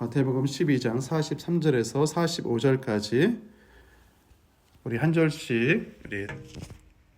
마태복음 12장 43절에서 45절까지 우리 한 절씩 우리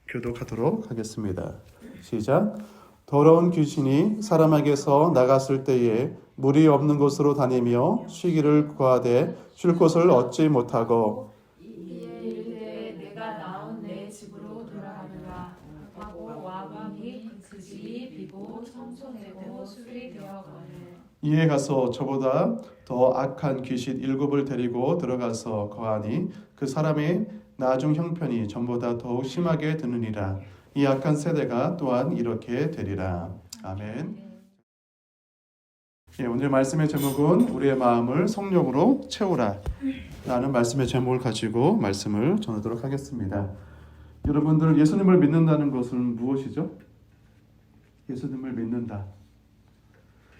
교독하도록 하겠습니다. 시작. 더러운 귀신이 사람에게서 나갔을 때에 물이 없는 곳으로 다니며 쉬기를 구하되 쉴 곳을 얻지 못하고 이에 이르되 내가 나온 내 집으로 돌아가노라 하고 와보니 그 집이 비고 청소되고 수리 되었거늘 이에 가서 저보다 더 악한 귀신 7을 데리고 들어가서 거하니 그 사람의 나중 형편이 전보다 더욱 심하게 드느니라. 이 악한 세대가 또한 이렇게 되리라. 아멘. 예, 오늘 말씀의 제목은 우리의 마음을 성령으로 채우라 라는 말씀의 제목을 가지고 말씀을 전하도록 하겠습니다. 여러분들, 예수님을 믿는다는 것은 무엇이죠? 예수님을 믿는다.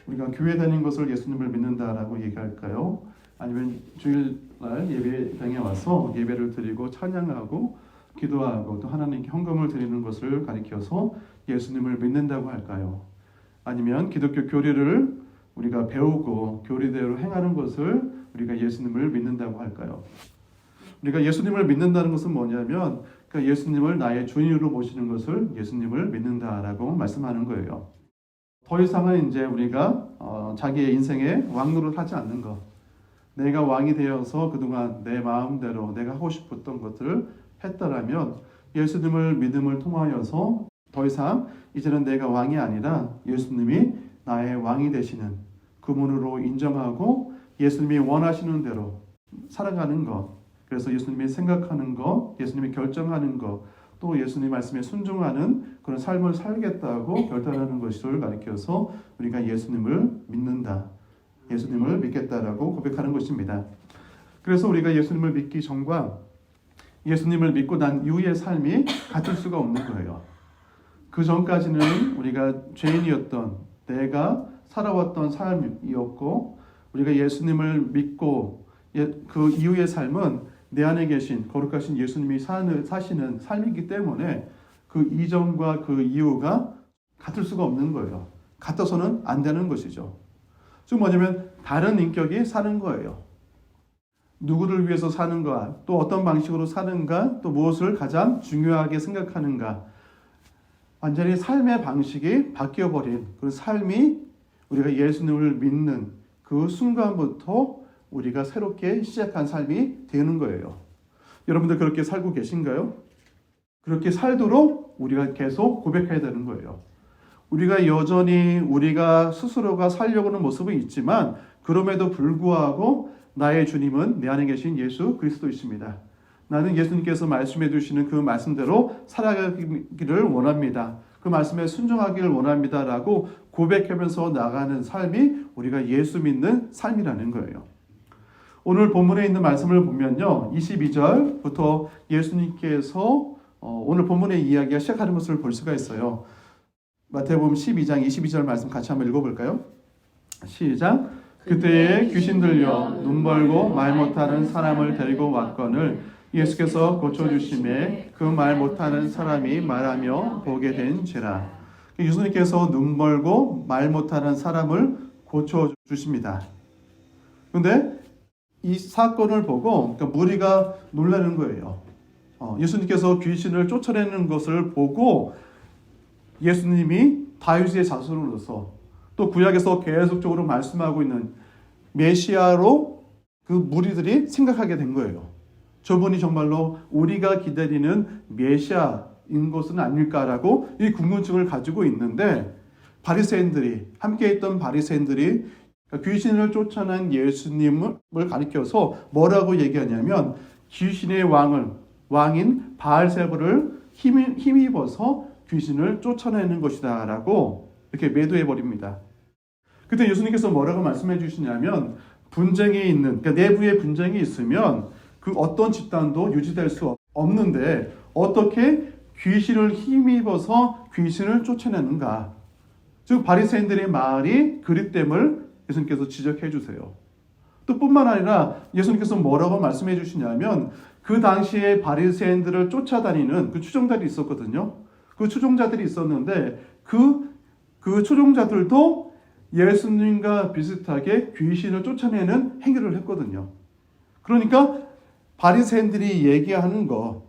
우리가 교회 다니는 것을 예수님을 믿는다라고 얘기할까요? 아니면 주일날 예배당에 와서 예배를 드리고 찬양하고 기도하고 또 하나님께 헌금을 드리는 것을 가리켜서 예수님을 믿는다고 할까요? 아니면 기독교 교리를 우리가 배우고 교리대로 행하는 것을 우리가 예수님을 믿는다고 할까요? 우리가 예수님을 믿는다는 것은 뭐냐면 그러니까 예수님을 나의 주인으로 모시는 것을 예수님을 믿는다라고 말씀하는 거예요. 더 이상은 이제 우리가 자기의 인생에 왕노릇 하지 않는 것. 내가 왕이 되어서 그동안 내 마음대로 내가 하고 싶었던 것들을 했더라면 예수님을 믿음을 통하여서 더 이상 이제는 내가 왕이 아니라 예수님이 나의 왕이 되시는 그분으로 인정하고 예수님이 원하시는 대로 살아가는 것. 그래서 예수님이 생각하는 것, 예수님이 결정하는 것, 또 예수님 말씀에 순종하는 그런 삶을 살겠다고 결단하는 것을 가리켜서 우리가 예수님을 믿는다. 예수님을 믿겠다라고 고백하는 것입니다. 그래서 우리가 예수님을 믿기 전과 예수님을 믿고 난 이후의 삶이 같을 수가 없는 거예요. 그 전까지는 우리가 죄인이었던 내가 살아왔던 삶이었고 우리가 예수님을 믿고 그 이후의 삶은 내 안에 계신 거룩하신 예수님이 사시는 삶이기 때문에 그 이전과 그 이후가 같을 수가 없는 거예요. 같아서는 안 되는 것이죠. 즉 뭐냐면 다른 인격이 사는 거예요. 누구를 위해서 사는가, 또 어떤 방식으로 사는가, 또 무엇을 가장 중요하게 생각하는가. 완전히 삶의 방식이 바뀌어버린 그런 삶이 우리가 예수님을 믿는 그 순간부터 우리가 새롭게 시작한 삶이 되는 거예요. 여러분들 그렇게 살고 계신가요? 그렇게 살도록 우리가 계속 고백해야 되는 거예요. 우리가 여전히 우리가 스스로가 살려고 하는 모습은 있지만 그럼에도 불구하고 나의 주님은 내 안에 계신 예수 그리스도이십니다. 나는 예수님께서 말씀해 주시는 그 말씀대로 살아가기를 원합니다. 그 말씀에 순종하기를 원합니다. 라고 고백하면서 나가는 삶이 우리가 예수 믿는 삶이라는 거예요. 오늘 본문에 있는 말씀을 보면요. 22절부터 예수님께서 오늘 본문의 이야기가 시작하는 것을 볼 수가 있어요. 마태복음 12장 22절 말씀 같이 한번 읽어볼까요? 시작. 그때에 귀신 들려 눈 벌고 말 못하는 사람을 데리고 왔거늘 예수께서 고쳐주심에 그 말 못하는 사람이 말하며 보게 된지라. 예수님께서 눈 벌고 말 못하는 사람을 고쳐주십니다. 그런데 이 사건을 보고 그러니까 무리가 놀라는 거예요. 예수님께서 귀신을 쫓아내는 것을 보고 예수님이 다윗의 자손으로서 또 구약에서 계속적으로 말씀하고 있는 메시아로 그 무리들이 생각하게 된 거예요. 저분이 정말로 우리가 기다리는 메시아인 것은 아닐까라고 이 궁금증을 가지고 있는데 바리새인들이 함께 있던 바리새인들이 귀신을 쫓아낸 예수님을 가리켜서 뭐라고 얘기하냐면 귀신의 왕인 바알세불을 힘입어서 귀신을 쫓아내는 것이다 라고 이렇게 매도해 버립니다. 그때 예수님께서 뭐라고 말씀해 주시냐면 분쟁이 있는 그러니까 내부에 분쟁이 있으면 그 어떤 집단도 유지될 수 없는데 어떻게 귀신을 힘입어서 귀신을 쫓아내는가. 즉 바리새인들의 말이 그릇됨을 예수님께서 지적해 주세요. 또 뿐만 아니라 예수님께서 뭐라고 말씀해 주시냐면 그 당시에 바리새인들을 쫓아다니는 그 추종자들이 있었거든요. 그 추종자들이 있었는데 그 추종자들도 예수님과 비슷하게 귀신을 쫓아내는 행위를 했거든요. 그러니까 바리새인들이 얘기하는 거,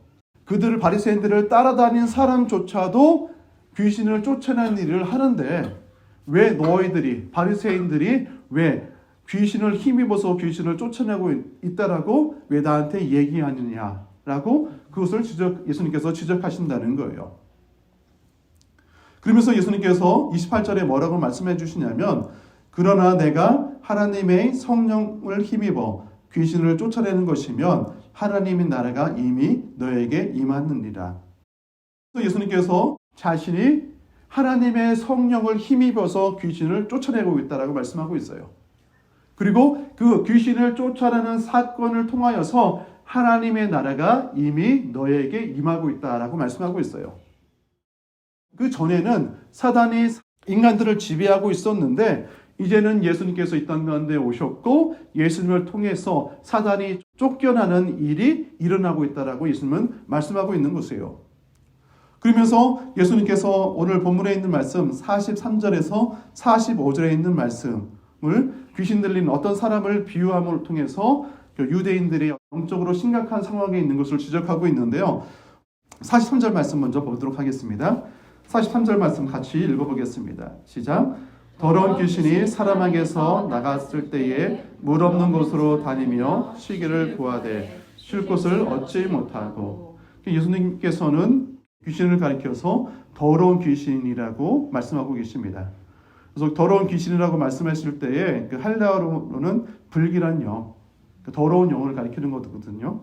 바리새인들을 따라다닌 사람조차도 귀신을 쫓아내는 일을 하는데 왜 너희들이 바리새인들이 왜 귀신을 힘입어서 귀신을 쫓아내고 있다라고 왜 나한테 얘기하느냐라고 그것을 예수님께서 지적하신다는 거예요. 그러면서 예수님께서 28절에 뭐라고 말씀해 주시냐면 그러나 내가 하나님의 성령을 힘입어 귀신을 쫓아내는 것이면 하나님의 나라가 이미 너에게 임하느니라. 예수님께서 자신이 하나님의 성령을 힘입어서 귀신을 쫓아내고 있다라고 말씀하고 있어요. 그리고 그 귀신을 쫓아내는 사건을 통하여서 하나님의 나라가 이미 너에게 임하고 있다라고 말씀하고 있어요. 그 전에는 사단이 인간들을 지배하고 있었는데 이제는 예수님께서 이 땅 가운데 오셨고 예수님을 통해서 사단이 쫓겨나는 일이 일어나고 있다라고 예수님은 말씀하고 있는 것이에요. 그러면서 예수님께서 오늘 본문에 있는 말씀 43절에서 45절에 있는 말씀을 귀신 들린 어떤 사람을 비유함을 통해서 유대인들이 영적으로 심각한 상황에 있는 것을 지적하고 있는데요. 43절 말씀 먼저 보도록 하겠습니다. 43절 말씀 같이 읽어보겠습니다. 시작. 더러운 귀신이 사람에게서 나갔을 때에 물 없는 곳으로 다니며 쉬기를 구하되 쉴 곳을 얻지 못하고. 예수님께서는 귀신을 가리켜서 더러운 귀신이라고 말씀하고 계십니다. 그래서 더러운 귀신이라고 말씀하실 때에 그 헬라어로는 불길한 영, 더러운 영을 가리키는 거거든요.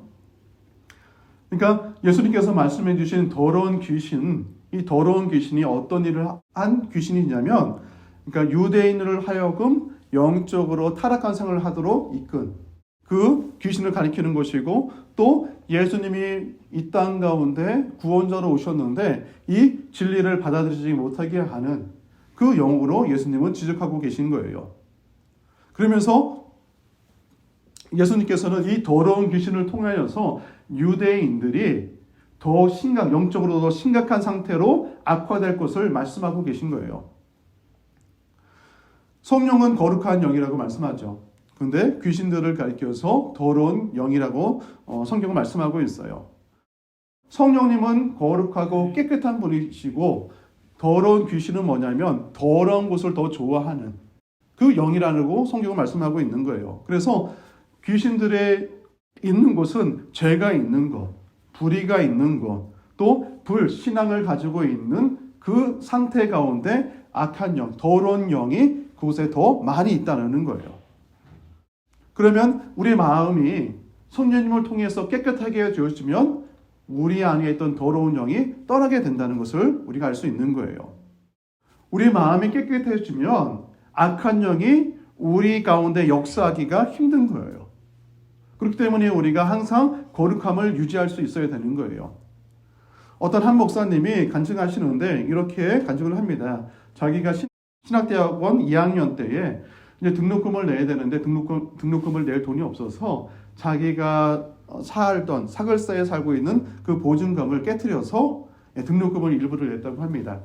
그러니까 예수님께서 말씀해 주신 더러운 귀신, 이 더러운 귀신이 어떤 일을 한 귀신이냐면 그러니까 유대인을 하여금 영적으로 타락한 생활을 하도록 이끈 그 귀신을 가리키는 것이고 또 예수님이 이 땅 가운데 구원자로 오셨는데 이 진리를 받아들이지 못하게 하는 그 영으로 예수님은 지적하고 계신 거예요. 그러면서 예수님께서는 이 더러운 귀신을 통하여서 유대인들이 영적으로 더 심각한 상태로 악화될 것을 말씀하고 계신 거예요. 성령은 거룩한 영이라고 말씀하죠. 근데 귀신들을 가리켜서 더러운 영이라고 성경은 말씀하고 있어요. 성령님은 거룩하고 깨끗한 분이시고 더러운 귀신은 뭐냐면 더러운 것을 더 좋아하는 그 영이라고 성경은 말씀하고 있는 거예요. 그래서 귀신들의 있는 곳은 죄가 있는 것, 불의가 있는 것, 또 불신앙을 가지고 있는 그 상태 가운데 악한 영, 더러운 영이 그곳에 더 많이 있다는 거예요. 그러면 우리 마음이 성령님을 통해서 깨끗하게 되어지면 우리 안에 있던 더러운 영이 떠나게 된다는 것을 우리가 알 수 있는 거예요. 우리 마음이 깨끗해지면 악한 영이 우리 가운데 역사하기가 힘든 거예요. 그렇기 때문에 우리가 항상 거룩함을 유지할 수 있어야 되는 거예요. 어떤 한 목사님이 간증하시는데 이렇게 간증을 합니다. 자기가 신학대학원 2학년 때에 이제 등록금을 내야 되는데 등록금을 낼 돈이 없어서 자기가 살던 사글사에 살고 있는 그 보증금을 깨트려서 등록금을 일부를 냈다고 합니다.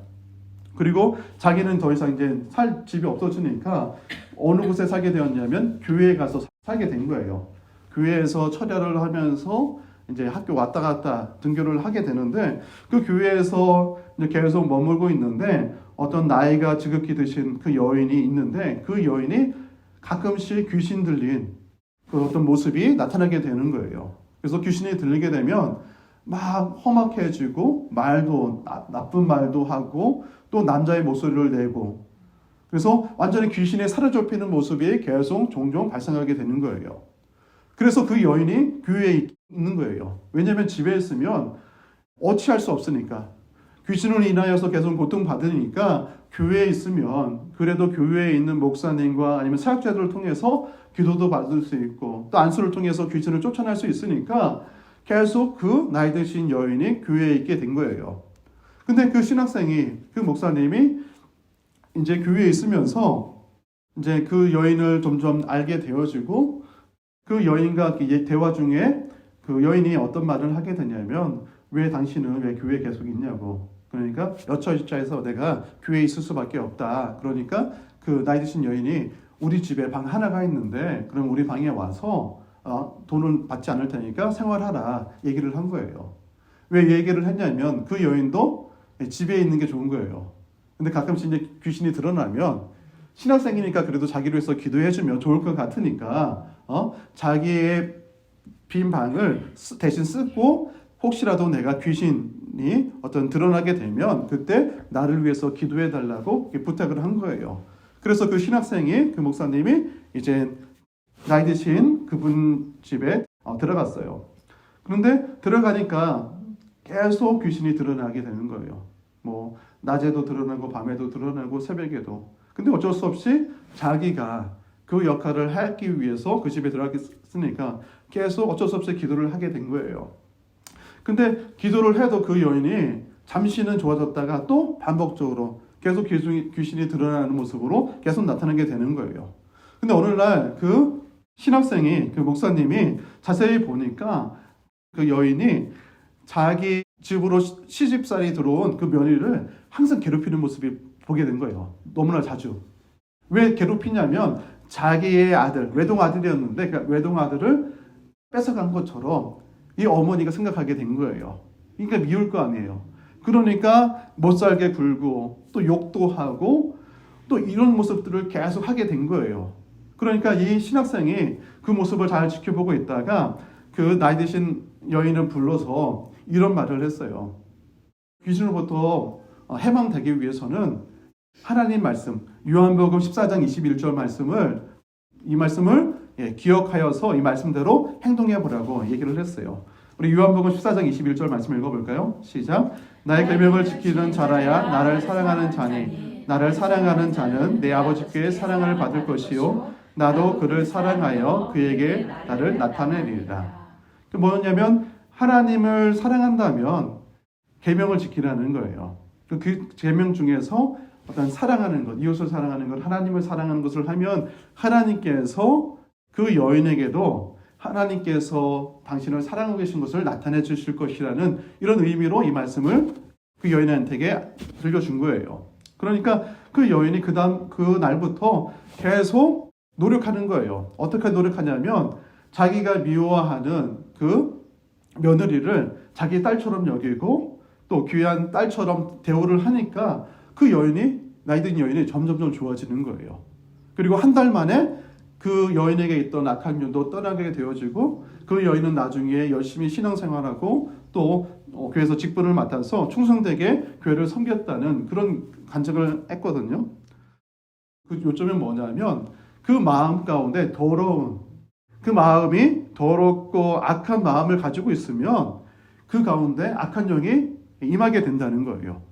그리고 자기는 더 이상 이제 살 집이 없어지니까 어느 곳에 살게 되었냐면 교회에 가서 살게 된 거예요. 교회에서 철야를 하면서 이제 학교 왔다 갔다 등교를 하게 되는데 그 교회에서 이제 계속 머물고 있는데 어떤 나이가 지극히 드신 그 여인이 있는데 그 여인이 가끔씩 귀신 들린 그 어떤 모습이 나타나게 되는 거예요. 그래서 귀신이 들리게 되면 막 험악해지고 말도 나쁜 말도 하고 또 남자의 목소리를 내고 그래서 완전히 귀신에 사로잡히는 모습이 계속 종종 발생하게 되는 거예요. 그래서 그 여인이 교회에 있는 거예요. 왜냐하면 집에 있으면 어찌할 수 없으니까 귀신으로 인하여서 계속 고통받으니까 교회에 있으면 그래도 교회에 있는 목사님과 아니면 사역자들을 통해서 기도도 받을 수 있고 또 안수를 통해서 귀신을 쫓아낼 수 있으니까 계속 그 나이 드신 여인이 교회에 있게 된 거예요. 근데 그 신학생이 그 목사님이 이제 교회에 있으면서 이제 그 여인을 점점 알게 되어지고 그 여인과 대화 중에 그 여인이 어떤 말을 하게 되냐면 왜 당신은 왜 교회에 계속 있냐고. 그러니까 여차저차해서 내가 교회에 있을 수밖에 없다. 그러니까 그 나이 드신 여인이 우리 집에 방 하나가 있는데 그럼 우리 방에 와서 돈을 받지 않을 테니까 생활하라 얘기를 한 거예요. 왜 얘기를 했냐면 그 여인도 집에 있는 게 좋은 거예요. 근데 가끔씩 이제 귀신이 드러나면 신학생이니까 그래도 자기를 위해서 기도해주면 좋을 것 같으니까 자기의 빈 방을 대신 쓰고 혹시라도 내가 귀신이 어떤 드러나게 되면 그때 나를 위해서 기도해 달라고 부탁을 한 거예요. 그래서 그 신학생이 그 목사님이 이제 나이 드신 그분 집에 들어갔어요. 그런데 들어가니까 계속 귀신이 드러나게 되는 거예요. 뭐 낮에도 드러나고 밤에도 드러나고 새벽에도. 근데 어쩔 수 없이 자기가 그 역할을 하기 위해서 그 집에 들어갔으니까 계속 어쩔 수 없이 기도를 하게 된 거예요. 근데 기도를 해도 그 여인이 잠시는 좋아졌다가 또 반복적으로 계속 귀신이 드러나는 모습으로 계속 나타나게 되는 거예요. 근데 어느 날 그 신학생이 그 목사님이 자세히 보니까 그 여인이 자기 집으로 시집살이 들어온 그 며느리를 항상 괴롭히는 모습이 보게 된 거예요. 너무나 자주. 왜 괴롭히냐면 자기의 아들, 외동 아들이었는데 그 외동 아들을 뺏어간 것처럼 이 어머니가 생각하게 된 거예요. 그러니까 미울 거 아니에요. 그러니까 못 살게 굴고 또 욕도 하고 또 이런 모습들을 계속 하게 된 거예요. 그러니까 이 신학생이 그 모습을 잘 지켜보고 있다가 그 나이 드신 여인을 불러서 이런 말을 했어요. 귀신으로부터 해방되기 위해서는 하나님 말씀, 요한복음 14장 21절 이 말씀을 기억하여서 이 말씀대로 행동해 보라고 얘기를 했어요. 우리 요한복음 14장 21절 말씀 읽어볼까요? 시작. 나의 계명을 지키는 자라야 나를 사랑하는 자니 나를 사랑하는 자는 내 아버지께 사랑을 받을 것이요 나도 그를 사랑하여 그에게 나를 나타내리리라. 그 뭐냐면 하나님을 사랑한다면 계명을 지키라는 거예요. 그 계명 중에서 어떤 사랑하는 것, 이웃을 사랑하는 것, 하나님을 사랑하는 것을 하면 하나님께서 그 여인에게도 하나님께서 당신을 사랑하고 계신 것을 나타내 주실 것이라는 이런 의미로 이 말씀을 그 여인한테 들려준 거예요. 그러니까 그 여인이 그 날부터 계속 노력하는 거예요. 어떻게 노력하냐면 자기가 미워하는 그 며느리를 자기 딸처럼 여기고 또 귀한 딸처럼 대우를 하니까 그 여인이 나이 든 여인이 점점 좋아지는 거예요. 그리고 한 달 만에 그 여인에게 있던 악한 윤도 떠나게 되어지고 그 여인은 나중에 열심히 신앙생활하고 또 교회에서 직분을 맡아서 충성되게 교회를 섬겼다는 그런 간증을 했거든요. 그 요점은 뭐냐면 그 마음 가운데 그 마음이 더럽고 악한 마음을 가지고 있으면 그 가운데 악한 영이 임하게 된다는 거예요.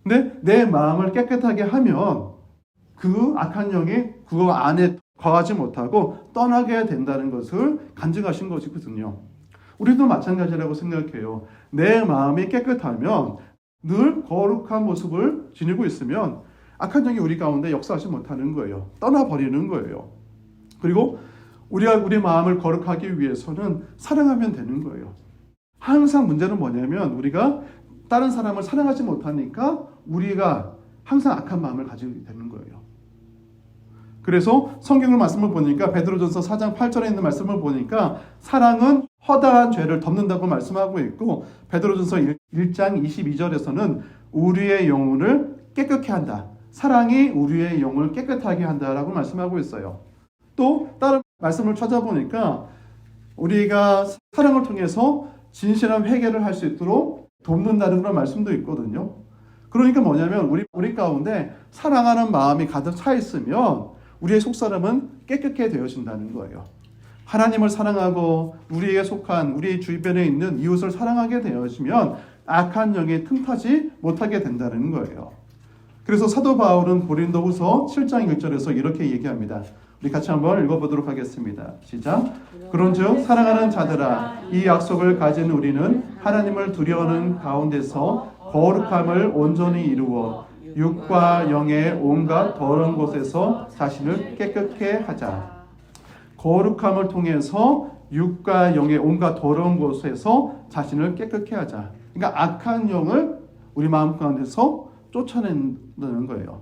근데 내 마음을 깨끗하게 하면 그 악한 영이 그 안에 거하지 못하고 떠나게 된다는 것을 간증하신 것이거든요. 우리도 마찬가지라고 생각해요. 내 마음이 깨끗하면 늘 거룩한 모습을 지니고 있으면 악한 영이 우리 가운데 역사하지 못하는 거예요. 떠나버리는 거예요. 그리고 우리가 우리 마음을 거룩하기 위해서는 사랑하면 되는 거예요. 항상 문제는 뭐냐면 우리가 다른 사람을 사랑하지 못하니까 우리가 항상 악한 마음을 가지게 되는 거예요. 그래서 성경을 말씀을 보니까 베드로전서 4장 8절에 있는 말씀을 보니까 사랑은 허다한 죄를 덮는다고 말씀하고 있고 베드로전서 1장 22절에서는 우리의 영혼을 깨끗게 한다. 사랑이 우리의 영혼을 깨끗하게 한다라고 말씀하고 있어요. 또 다른 말씀을 찾아보니까 우리가 사랑을 통해서 진실한 회개를 할 수 있도록 돕는다는 그런 말씀도 있거든요. 그러니까 뭐냐면 우리 가운데 사랑하는 마음이 가득 차 있으면 우리의 속사람은 깨끗게 되어진다는 거예요. 하나님을 사랑하고 우리에게 속한 우리 주변에 있는 이웃을 사랑하게 되어지면 악한 영이 틈타지 못하게 된다는 거예요. 그래서 사도 바울은 고린도후서 7장 1절에서 이렇게 얘기합니다. 우리 같이 한번 읽어보도록 하겠습니다. 시작. 그런즉 사랑하는 자들아 이 약속을 가진 우리는 하나님을 두려워하는 가운데서 거룩함을 온전히 이루어 육과 영의 온갖 더러운 곳에서 자신을 깨끗게 하자. 거룩함을 통해서 육과 영의 온갖 더러운 곳에서 자신을 깨끗게 하자. 그러니까 악한 영을 우리 마음 가운데서 쫓아낸다는 거예요.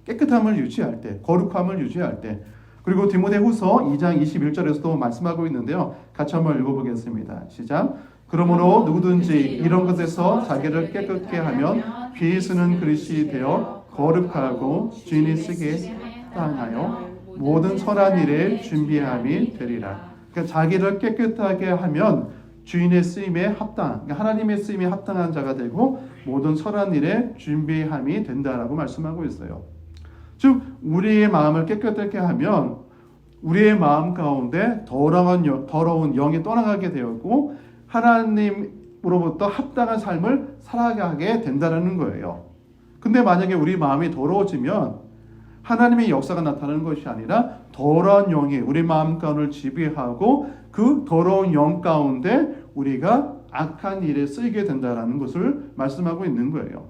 깨끗함을 유지할 때, 거룩함을 유지할 때. 그리고 디모데후서 2장 21절에서도 말씀하고 있는데요. 같이 한번 읽어보겠습니다. 시작. 그러므로 누구든지 이런 것에서 자기를 깨끗게 하면 귀히 쓰는 그릇이 되어 거룩하고 주인이 쓰기에 합당하여 모든 선한 일에 준비함이 되리라. 그러니까 자기를 깨끗하게 하면 주인의 쓰임에 합당, 그러니까 하나님의 쓰임에 합당한 자가 되고 모든 선한 일에 준비함이 된다라고 말씀하고 있어요. 즉 우리의 마음을 깨끗하게 하면 우리의 마음 가운데 더러운 영이 떠나가게 되었고 하나님으로부터 합당한 삶을 살아가게 된다는 거예요. 근데 만약에 우리 마음이 더러워지면 하나님의 역사가 나타나는 것이 아니라 더러운 영이 우리 마음 가운데를 지배하고 그 더러운 영 가운데 우리가 악한 일에 쓰이게 된다는 것을 말씀하고 있는 거예요.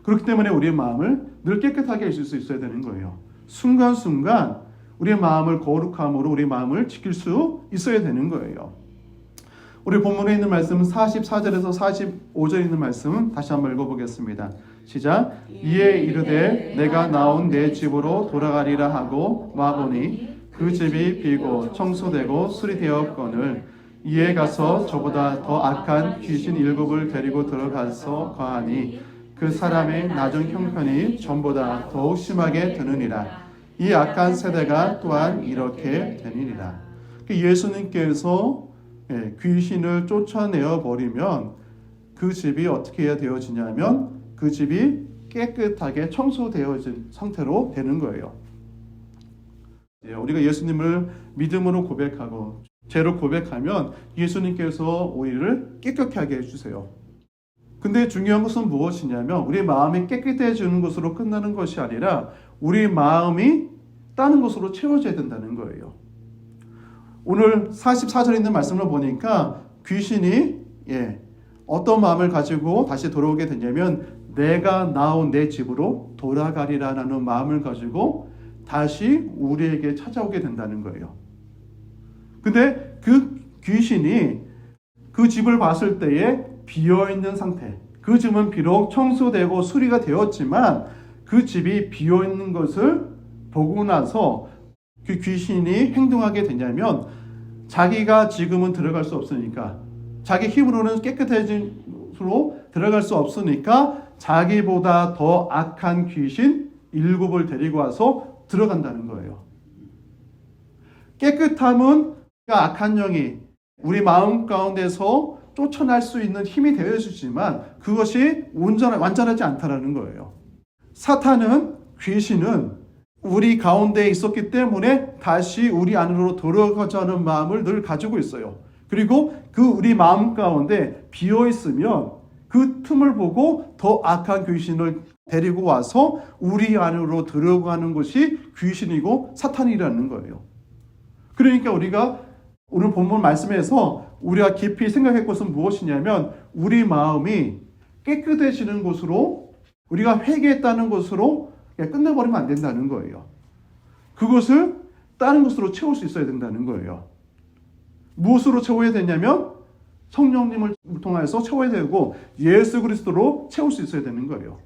그렇기 때문에 우리의 마음을 늘 깨끗하게 해줄 수 있어야 되는 거예요. 순간순간 우리의 마음을 거룩함으로 우리 마음을 지킬 수 있어야 되는 거예요. 우리 본문에 있는 말씀은 44절에서 45절에 있는 말씀은 다시 한번 읽어보겠습니다. 시작. 이에 이르되 내가 나온 내 집으로 돌아가리라 하고 와보니 그 집이 비고 청소되고 수리되었거늘 이에 가서 저보다 더 악한 귀신 7을 데리고 들어가서 거하니 그 사람의 낮은 형편이 전보다 더욱 심하게 되느니라. 이 악한 세대가 또한 이렇게 되느니라. 예수님께서 귀신을 쫓아내어 버리면 그 집이 어떻게 되어지냐면 그 집이 깨끗하게 청소되어진 상태로 되는 거예요. 우리가 예수님을 믿음으로 고백하고 죄로 고백하면 예수님께서 우리를 깨끗하게 해주세요. 근데 중요한 것은 무엇이냐면 우리 마음이 깨끗해지는 것으로 끝나는 것이 아니라 우리 마음이 다른 것으로 채워져야 된다는 거예요. 오늘 44절에 있는 말씀을 보니까 귀신이 어떤 마음을 가지고 다시 돌아오게 되냐면 내가 나온 내 집으로 돌아가리라는 마음을 가지고 다시 우리에게 찾아오게 된다는 거예요. 근데 그 귀신이 그 집을 봤을 때에 비어있는 상태, 그 집은 비록 청소되고 수리가 되었지만 그 집이 비어있는 것을 보고 나서 그 귀신이 행동하게 되냐면 자기가 지금은 들어갈 수 없으니까 자기 힘으로는 깨끗해진 곳으로 들어갈 수 없으니까 자기보다 더 악한 귀신 7을 데리고 와서 들어간다는 거예요. 깨끗함은 악한 영이 우리 마음 가운데서 쫓아날 수 있는 힘이 되어주지만 그것이 완전하지 않다는 거예요. 사탄은 귀신은 우리 가운데 있었기 때문에 다시 우리 안으로 들어가자 하는 마음을 늘 가지고 있어요. 그리고 그 우리 마음 가운데 비어 있으면 그 틈을 보고 더 악한 귀신을 데리고 와서 우리 안으로 들어가는 것이 귀신이고 사탄이라는 거예요. 그러니까 우리가 오늘 본문 말씀에서 우리가 깊이 생각할 것은 무엇이냐면 우리 마음이 깨끗해지는 것으로 우리가 회개했다는 것으로 끝내버리면 안 된다는 거예요. 그것을 다른 것으로 채울 수 있어야 된다는 거예요. 무엇으로 채워야 되냐면 성령님을 통해서 채워야 되고 예수 그리스도로 채울 수 있어야 되는 거예요.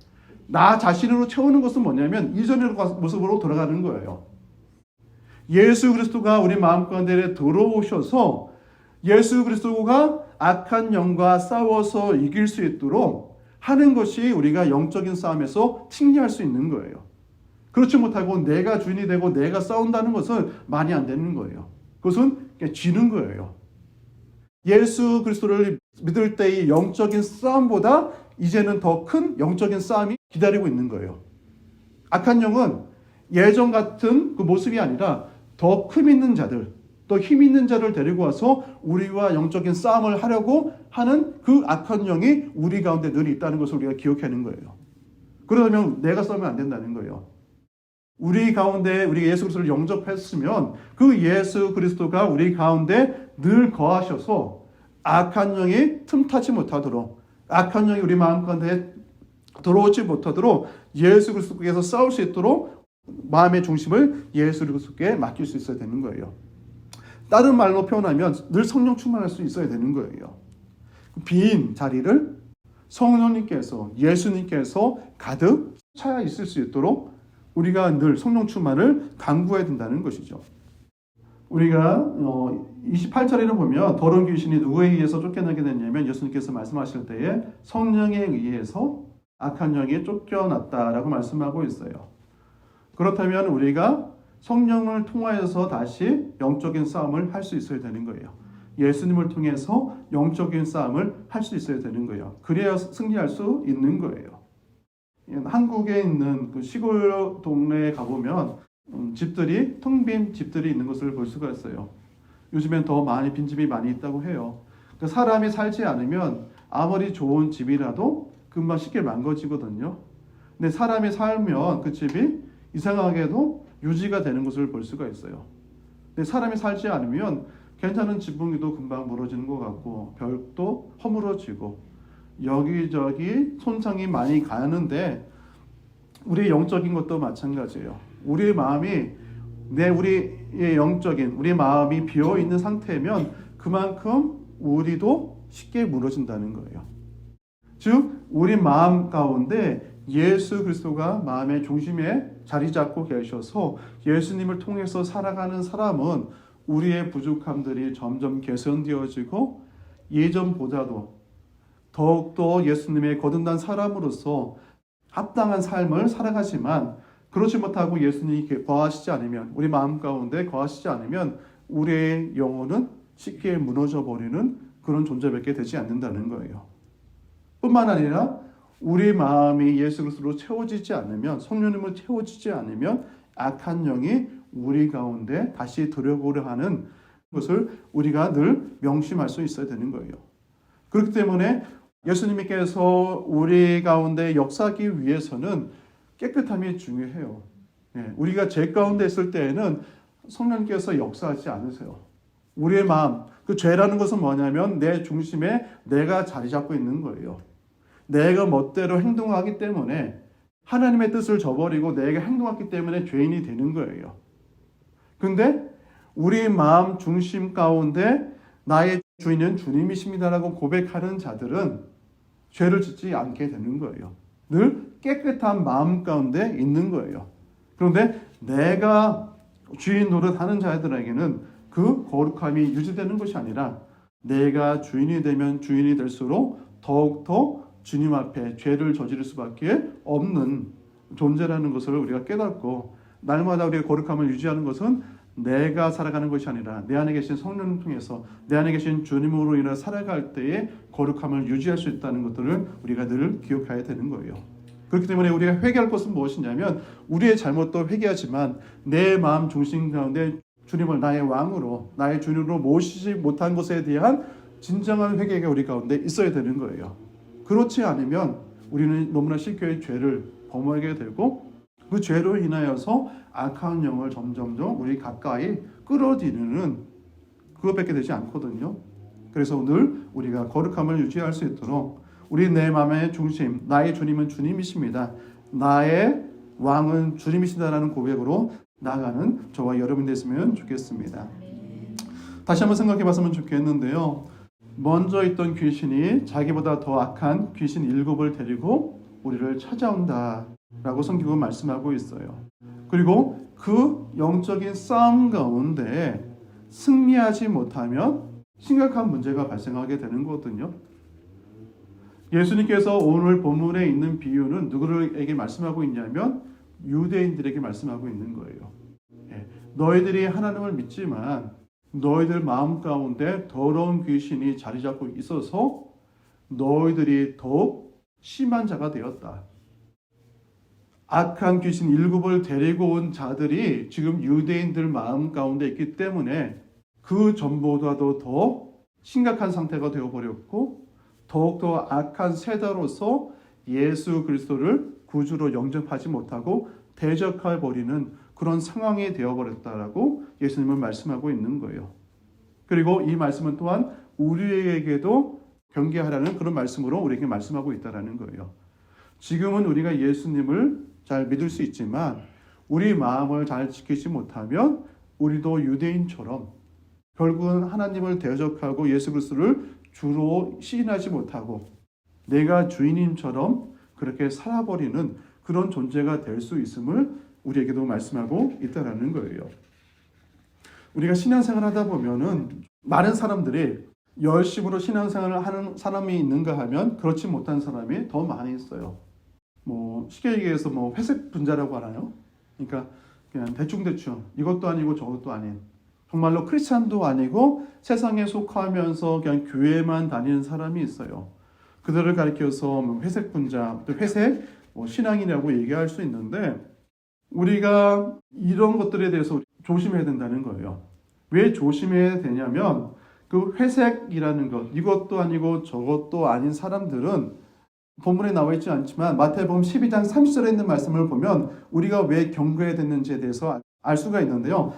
나 자신으로 채우는 것은 뭐냐면 이전의 모습으로 돌아가는 거예요. 예수 그리스도가 우리 마음 가운데 들어오셔서 예수 그리스도가 악한 영과 싸워서 이길 수 있도록 하는 것이 우리가 영적인 싸움에서 승리할 수 있는 거예요. 그렇지 못하고 내가 주인이 되고 내가 싸운다는 것은 말이 안 되는 거예요. 그것은 지는 거예요. 예수 그리스도를 믿을 때의 영적인 싸움보다 이제는 더 큰 영적인 싸움이 기다리고 있는 거예요. 악한 영은 예전 같은 그 모습이 아니라 더 큼 있는 자들, 또 힘 있는 자를 데리고 와서 우리와 영적인 싸움을 하려고 하는 그 악한 영이 우리 가운데 늘 있다는 것을 우리가 기억하는 거예요. 그러면 내가 싸우면 안 된다는 거예요. 우리 가운데 우리 예수 그리스도를 영접했으면 그 예수 그리스도가 우리 가운데 늘 거하셔서 악한 영이 틈타지 못하도록 악한 영이 우리 마음 가운데 들어오지 못하도록 예수 그리스도께서 싸울 수 있도록 마음의 중심을 예수 그리스도께 맡길 수 있어야 되는 거예요. 다른 말로 표현하면 늘 성령 충만할 수 있어야 되는 거예요. 빈 자리를 성령님께서 예수님께서 가득 차 있을 수 있도록 우리가 늘 성령 충만을 강구해야 된다는 것이죠. 우리가 28절에는 보면 더러운 귀신이 누구에 의해서 쫓겨나게 됐냐면 예수님께서 말씀하실 때에 성령에 의해서 악한 영이 쫓겨났다라고 말씀하고 있어요. 그렇다면 우리가 성령을 통하여서 다시 영적인 싸움을 할 수 있어야 되는 거예요. 예수님을 통해서 영적인 싸움을 할 수 있어야 되는 거예요. 그래야 승리할 수 있는 거예요. 한국에 있는 그 시골 동네에 가보면 집들이 텅 빈 집들이 있는 것을 볼 수가 있어요. 요즘엔 더 많이 빈집이 많이 있다고 해요. 그러니까 사람이 살지 않으면 아무리 좋은 집이라도 금방 쉽게 망가지거든요. 근데 사람이 살면 그 집이 이상하게도 유지가 되는 것을 볼 수가 있어요. 근데 사람이 살지 않으면 괜찮은 지붕이도 금방 무너지는 것 같고 벽도 허물어지고 여기저기 손상이 많이 가는데 우리의 영적인 것도 마찬가지예요. 우리의 마음이 우리의 영적인 우리 마음이 비어 있는 상태면 그만큼 우리도 쉽게 무너진다는 거예요. 즉 우리 마음 가운데 예수 그리스도가 마음의 중심에 자리 잡고 계셔서 예수님을 통해서 살아가는 사람은 우리의 부족함들이 점점 개선되어지고 예전보다도 더욱더 예수님의 거듭난 사람으로서 합당한 삶을 살아가지만 그렇지 못하고 예수님이 거하시지 않으면 우리 마음 가운데 거하시지 않으면 우리의 영혼은 쉽게 무너져 버리는 그런 존재밖에 되지 않는다는 거예요. 뿐만 아니라 우리 마음이 예수 그리스도로 채워지지 않으면 성령님을 채워지지 않으면 악한 영이 우리 가운데 다시 들어오려 하는 것을 우리가 늘 명심할 수 있어야 되는 거예요. 그렇기 때문에 예수님께서 우리 가운데 역사하기 위해서는 깨끗함이 중요해요. 우리가 죄 가운데 있을 때에는 성령께서 역사하지 않으세요. 우리의 마음, 그 죄라는 것은 뭐냐면 내 중심에 내가 자리 잡고 있는 거예요. 내가 멋대로 행동하기 때문에 하나님의 뜻을 저버리고 내가 행동했기 때문에 죄인이 되는 거예요. 근데 우리 마음 중심 가운데 나의 주인은 주님이십니다라고 고백하는 자들은 죄를 짓지 않게 되는 거예요. 늘 깨끗한 마음 가운데 있는 거예요. 그런데 내가 주인 노릇하는 자들에게는 그 거룩함이 유지되는 것이 아니라 내가 주인이 되면 주인이 될수록 더욱더 주님 앞에 죄를 저지를 수밖에 없는 존재라는 것을 우리가 깨닫고 날마다 우리가 거룩함을 유지하는 것은 내가 살아가는 것이 아니라 내 안에 계신 성령을 통해서 내 안에 계신 주님으로 인해 살아갈 때에 거룩함을 유지할 수 있다는 것들을 우리가 늘 기억해야 되는 거예요. 그렇기 때문에 우리가 회개할 것은 무엇이냐면 우리의 잘못도 회개하지만 내 마음 중심 가운데 주님을 나의 왕으로 나의 주님으로 모시지 못한 것에 대한 진정한 회개가 우리 가운데 있어야 되는 거예요. 그렇지 않으면 우리는 너무나 쉽게 죄를 범하게 되고 그 죄로 인하여서 악한 영을 점점점 우리 가까이 끌어들이는 그것밖에 되지 않거든요. 그래서 늘 우리가 거룩함을 유지할 수 있도록 우리 내 마음의 중심, 나의 주님은 주님이십니다. 나의 왕은 주님이시다라는 고백으로 나아가는 저와 여러분 됐으면 좋겠습니다. 다시 한번 생각해 봤으면 좋겠는데요. 먼저 있던 귀신이 자기보다 더 악한 귀신 7을 데리고 우리를 찾아온다라고 성경은 말씀하고 있어요. 그리고 그 영적인 싸움 가운데 승리하지 못하면 심각한 문제가 발생하게 되는 거거든요. 예수님께서 오늘 본문에 있는 비유는 누구에게 말씀하고 있냐면 유대인들에게 말씀하고 있는 거예요. 너희들이 하나님을 믿지만 너희들 마음 가운데 더러운 귀신이 자리 잡고 있어서 너희들이 더욱 심한 자가 되었다. 악한 귀신 7을 데리고 온 자들이 지금 유대인들 마음 가운데 있기 때문에 그 전보다도 더 심각한 상태가 되어버렸고 더욱더 악한 세대로서 예수 그리스도를 구주로 영접하지 못하고 대적해버리는 그런 상황이 되어버렸다라고 예수님은 말씀하고 있는 거예요. 그리고 이 말씀은 또한 우리에게도 경계하라는 그런 말씀으로 우리에게 말씀하고 있다라는 거예요. 지금은 우리가 예수님을 잘 믿을 수 있지만 우리 마음을 잘 지키지 못하면 우리도 유대인처럼 결국은 하나님을 대적하고 예수 그리스도를 주로 시인하지 못하고 내가 주인님처럼 그렇게 살아버리는 그런 존재가 될 수 있음을 우리에게도 말씀하고 있다라는 거예요. 우리가 신앙생활 하다 보면은 많은 사람들이 열심으로 신앙생활을 하는 사람이 있는가 하면 그렇지 못한 사람이 더 많이 있어요. 뭐 쉽게 얘기해서 뭐 회색 분자라고 하나요? 그러니까 그냥 대충대충 이것도 아니고 저것도 아닌 정말로 크리스찬도 아니고 세상에 속하면서 그냥 교회만 다니는 사람이 있어요. 그들을 가리켜서 뭐 회색 분자, 또 회색 신앙이라고 얘기할 수 있는데 우리가 이런 것들에 대해서 조심해야 된다는 거예요. 왜 조심해야 되냐면 그 회색이라는 것, 이것도 아니고 저것도 아닌 사람들은 본문에 나와 있지 않지만 마태복음 12장 30절에 있는 말씀을 보면 우리가 왜 경고해야 되는지에 대해서 알 수가 있는데요.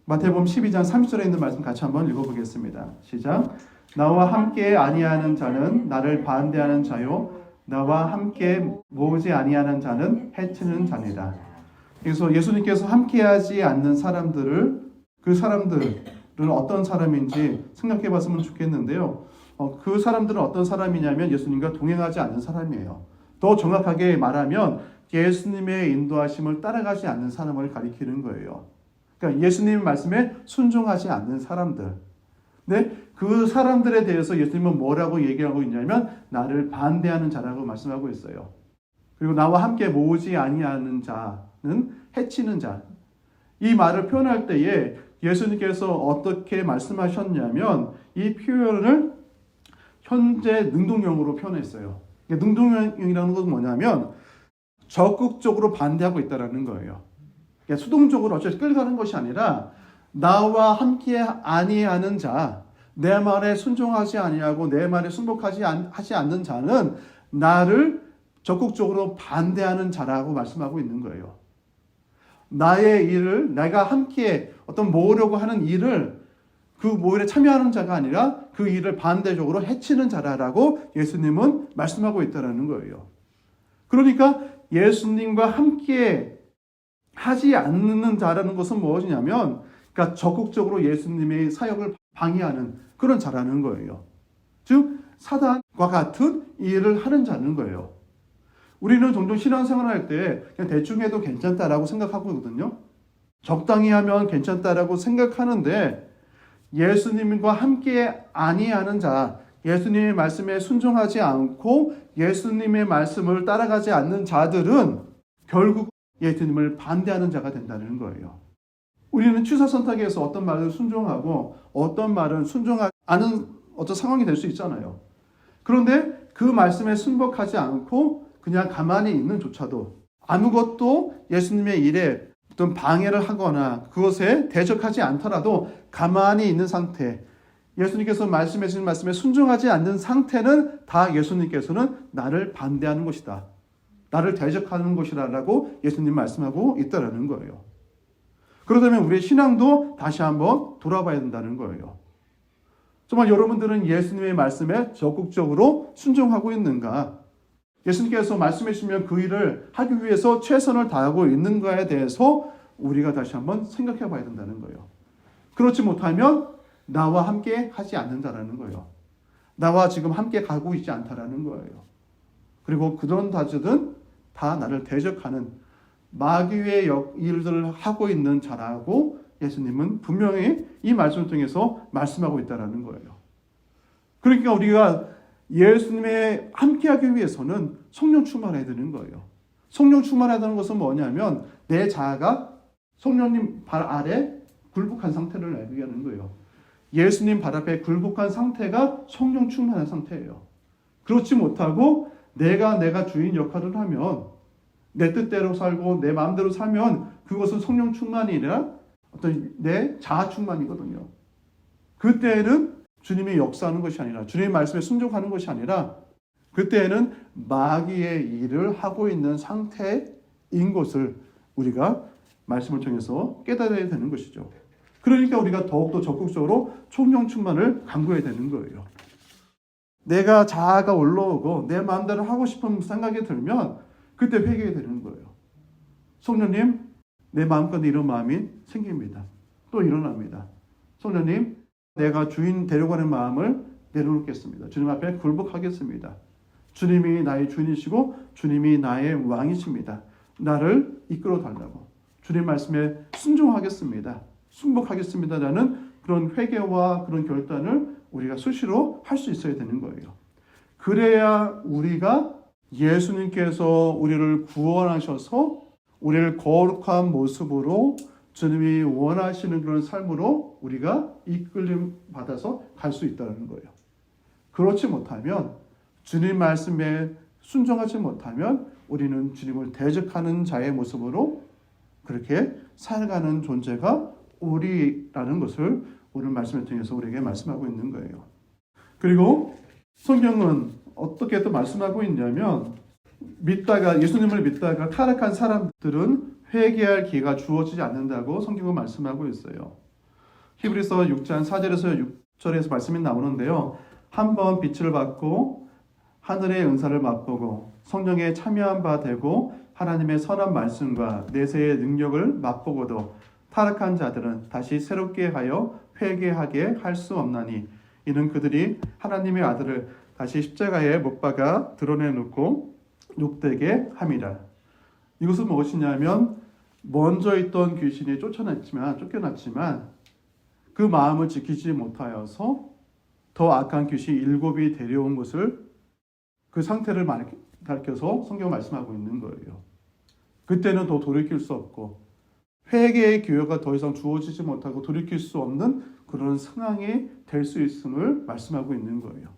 마태복음 12장 30절에 있는 말씀 같이 한번 읽어보겠습니다. 시작. 나와 함께 아니하는 자는 나를 반대하는 자요 나와 함께 모으지 아니하는 자는 해치는 자니다. 그래서 예수님께서 함께하지 않는 사람들을 그 사람들은 어떤 사람인지 생각해 봤으면 좋겠는데요. 그 사람들은 어떤 사람이냐면 예수님과 동행하지 않는 사람이에요. 더 정확하게 말하면 예수님의 인도하심을 따라가지 않는 사람을 가리키는 거예요. 그러니까 예수님 말씀에 순종하지 않는 사람들. 네? 그 사람들에 대해서 예수님은 뭐라고 얘기하고 있냐면 나를 반대하는 자라고 말씀하고 있어요. 그리고 나와 함께 모으지 아니하는 자는 해치는 자. 이 말을 표현할 때에 예수님께서 어떻게 말씀하셨냐면 이 표현을 현재 능동형으로 표현했어요. 능동형이라는 것은 뭐냐면 적극적으로 반대하고 있다는 거예요. 그러니까 수동적으로 어차피 끌어가는 것이 아니라 나와 함께 아니하는 자, 내 말에 순종하지 아니하고 내 말에 순복하지 않는 자는 나를 적극적으로 반대하는 자라고 말씀하고 있는 거예요. 나의 일을 내가 함께 어떤 모으려고 하는 일을 그 모일에 참여하는 자가 아니라 그 일을 반대적으로 해치는 자라고 예수님은 말씀하고 있다는 거예요. 그러니까 예수님과 함께 하지 않는 자라는 것은 무엇이냐면 그러니까 적극적으로 예수님의 사역을 방해하는 그런 자라는 거예요. 즉 사단과 같은 일을 하는 자는 거예요. 우리는 종종 신앙생활 할 때 그냥 대충 해도 괜찮다라고 생각하거든요. 적당히 하면 괜찮다라고 생각하는데 예수님과 함께 아니하는 자, 예수님의 말씀에 순종하지 않고 예수님의 말씀을 따라가지 않는 자들은 결국 예수님을 반대하는 자가 된다는 거예요. 우리는 취사선택에서 어떤 말을 순종하고 어떤 말은 순종하지 않은 어떤 상황이 될 수 있잖아요. 그런데 그 말씀에 순복하지 않고 그냥 가만히 있는 조차도 아무것도 예수님의 일에 어떤 방해를 하거나 그것에 대적하지 않더라도 가만히 있는 상태, 예수님께서 말씀해 주신 말씀에 순종하지 않는 상태는 다 예수님께서는 나를 반대하는 것이다. 나를 대적하는 것이라고 예수님 말씀하고 있다는 거예요. 그렇다면 우리의 신앙도 다시 한번 돌아봐야 된다는 거예요. 정말 여러분들은 예수님의 말씀에 적극적으로 순종하고 있는가? 예수님께서 말씀해 주시면 그 일을 하기 위해서 최선을 다하고 있는가에 대해서 우리가 다시 한번 생각해 봐야 된다는 거예요. 그렇지 못하면 나와 함께 하지 않는다라는 거예요. 나와 지금 함께 가고 있지 않다라는 거예요. 그리고 그런 자들은 다 나를 대적하는 마귀의 일들을 하고 있는 자라고 예수님은 분명히 이 말씀을 통해서 말씀하고 있다라는 거예요. 그러니까 우리가 예수님의 함께하기 위해서는 성령 충만해야 되는 거예요. 성령 충만하다는 것은 뭐냐면 내 자아가 성령님 발 아래 굴복한 상태를 알게 하는 거예요. 예수님 발 앞에 굴복한 상태가 성령 충만한 상태예요. 그렇지 못하고 내가 주인 역할을 하면 내 뜻대로 살고 내 마음대로 살면 그것은 성령 충만이 아니라 어떤 내 자아 충만이거든요. 그때는 주님이 역사하는 것이 아니라 주님의 말씀에 순종하는 것이 아니라 그때는 마귀의 일을 하고 있는 상태인 것을 우리가 말씀을 통해서 깨달아야 되는 것이죠. 그러니까 우리가 더욱더 적극적으로 성령 충만을 강구해야 되는 거예요. 내가 자아가 올라오고 내 마음대로 하고 싶은 생각이 들면 그때 회개해야 되는 거예요. 성령님, 내 마음가운데 이런 마음이 생깁니다. 또 일어납니다. 성령님, 내가 주인 데려가는 마음을 내려놓겠습니다. 주님 앞에 굴복하겠습니다. 주님이 나의 주인이시고 주님이 나의 왕이십니다. 나를 이끌어 달라고. 주님 말씀에 순종하겠습니다. 순복하겠습니다라는 그런 회개와 그런 결단을 우리가 수시로 할 수 있어야 되는 거예요. 그래야 우리가 예수님께서 우리를 구원하셔서 우리를 거룩한 모습으로 주님이 원하시는 그런 삶으로 우리가 이끌림 받아서 갈 수 있다는 거예요. 그렇지 못하면 주님 말씀에 순종하지 못하면 우리는 주님을 대적하는 자의 모습으로 그렇게 살아가는 존재가 우리라는 것을 오늘 말씀을 통해서 우리에게 말씀하고 있는 거예요. 그리고 성경은 어떻게 또 말씀하고 있냐면 예수님을 믿다가 타락한 사람들은 회개할 기회가 주어지지 않는다고 성경은 말씀하고 있어요. 히브리서 6장 4절에서 6절에서 말씀이 나오는데요. 한번 빛을 받고 하늘의 은사를 맛보고 성령에 참여한 바 되고 하나님의 선한 말씀과 내세의 능력을 맛보고도 타락한 자들은 다시 새롭게 하여 회개하게 할 수 없나니 이는 그들이 하나님의 아들을 다시 십자가에 못 박아 드러내놓고 욕되게 함이라. 이것은 무엇이냐면 먼저 있던 귀신이 쫓겨났지만 그 마음을 지키지 못하여서 더 악한 귀신 7이 데려온 것을 그 상태를 가르쳐서 성경 말씀하고 있는 거예요. 그때는 더 돌이킬 수 없고 회개의 기회가 더 이상 주어지지 못하고 돌이킬 수 없는 그런 상황이 될 수 있음을 말씀하고 있는 거예요.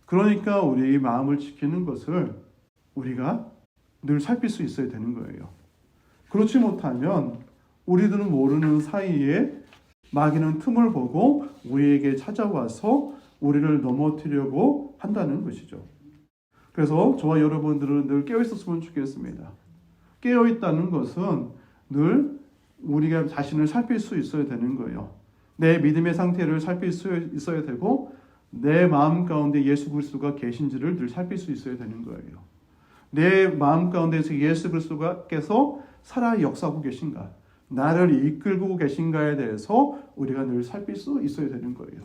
그러니까 우리의 마음을 지키는 것을 우리가 늘 살필 수 있어야 되는 거예요. 그렇지 못하면 우리들은 모르는 사이에 마귀는 틈을 보고 우리에게 찾아와서 우리를 넘어뜨리려고 한다는 것이죠. 그래서 저와 여러분들은 늘 깨어있었으면 좋겠습니다. 깨어있다는 것은 늘 우리가 자신을 살필 수 있어야 되는 거예요. 내 믿음의 상태를 살필 수 있어야 되고 내 마음 가운데 예수 그리스도가 계신지를 늘 살필 수 있어야 되는 거예요. 내 마음 가운데서 예수 그리스도께서 살아 역사하고 계신가, 나를 이끌고 계신가에 대해서 우리가 늘 살필 수 있어야 되는 거예요.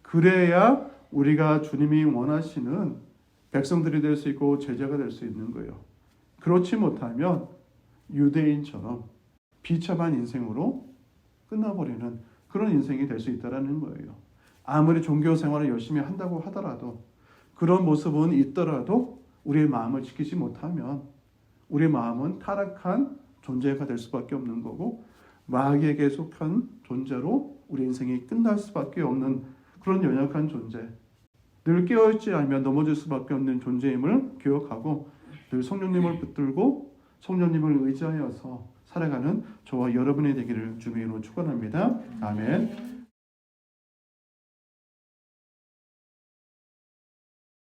그래야 우리가 주님이 원하시는 백성들이 될 수 있고 제자가 될 수 있는 거예요. 그렇지 못하면 유대인처럼 비참한 인생으로 끝나버리는 그런 인생이 될 수 있다는 거예요. 아무리 종교 생활을 열심히 한다고 하더라도 그런 모습은 있더라도 우리의 마음을 지키지 못하면 우리의 마음은 타락한 존재가 될 수밖에 없는 거고 마귀에게 속한 존재로 우리 인생이 끝날 수밖에 없는 그런 연약한 존재, 늘 깨어있지 않으면 넘어질 수밖에 없는 존재임을 기억하고 늘 성령님을 붙들고 성령님을 의지하여서 살아가는 저와 여러분이 되기를 주님으로 축원합니다. 아멘.